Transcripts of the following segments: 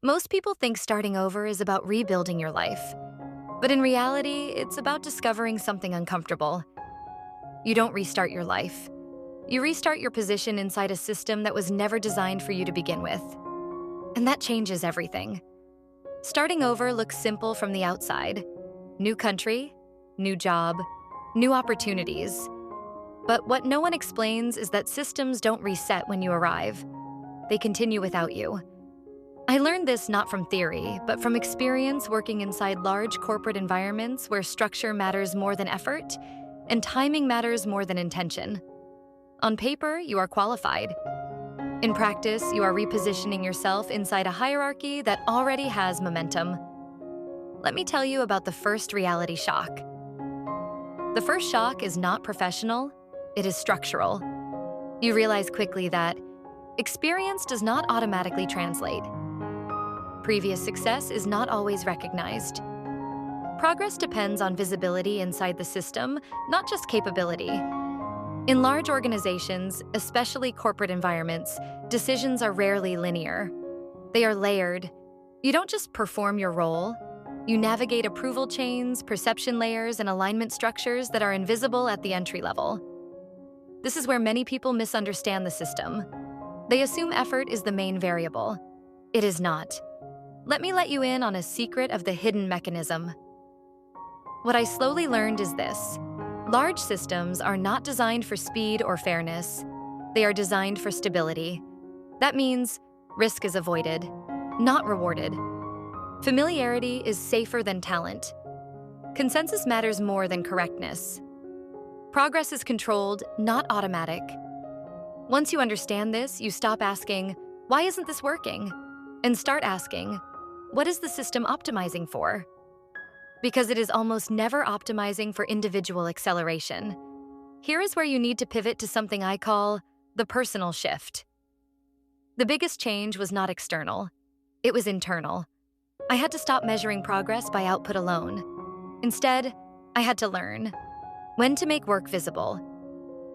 Most people think starting over is about rebuilding your life, but in reality, it's about discovering something uncomfortable. You don't restart your life. You restart your position inside a system that was never designed for you to begin with. And that changes everything. Starting over looks simple from the outside. New country, new job, new opportunities. But what no one explains is that systems don't reset when you arrive. They continue without you. I learned this not from theory, but from experience working inside large corporate environments where structure matters more than effort and timing matters more than intention. On paper, you are qualified. In practice, you are repositioning yourself inside a hierarchy that already has momentum. Let me tell you about the first reality shock. The first shock is not professional, it is structural. You realize quickly that experience does not automatically translate. Previous success is not always recognized. Progress depends on visibility inside the system, not just capability. In large organizations, especially corporate environments, decisions are rarely linear. They are layered. You don't just perform your role. You navigate approval chains, perception layers, and alignment structures that are invisible at the entry level. This is where many people misunderstand the system. They assume effort is the main variable. It is not. Let me let you in on a secret of the hidden mechanism. What I slowly learned is this. Large systems are not designed for speed or fairness. They are designed for stability. That means risk is avoided, not rewarded. Familiarity is safer than talent. Consensus matters more than correctness. Progress is controlled, not automatic. Once you understand this, you stop asking, "Why isn't this working?" and start asking, "What is the system optimizing for?" Because it is almost never optimizing for individual acceleration. Here is where you need to pivot to something I call the personal shift. The biggest change was not external. It was internal. I had to stop measuring progress by output alone. Instead, I had to learn when to make work visible,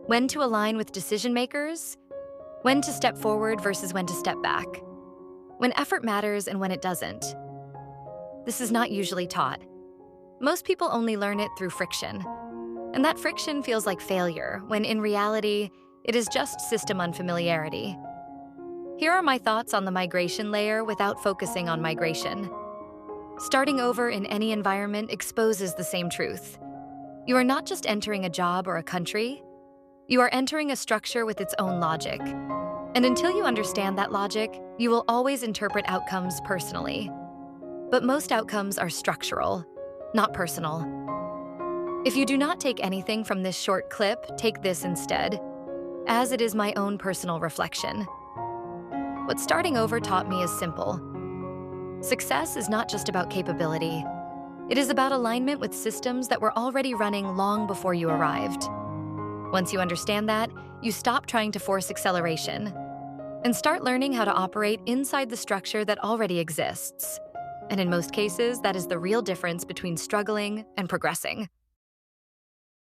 when to align with decision makers, when to step forward versus when to step back, when effort matters and when it doesn't. This is not usually taught. Most people only learn it through friction, and that friction feels like failure, when in reality, it is just system unfamiliarity. Here are my thoughts on the migration layer without focusing on migration. Starting over in any environment exposes the same truth. You are not just entering a job or a country, you are entering a structure with its own logic. And until you understand that logic, you will always interpret outcomes personally. But most outcomes are structural, not personal. If you do not take anything from this short clip, take this instead, as it is my own personal reflection. What starting over taught me is simple. Success is not just about capability. It is about alignment with systems that were already running long before you arrived. Once you understand that, you stop trying to force acceleration and start learning how to operate inside the structure that already exists. And in most cases, that is the real difference between struggling and progressing.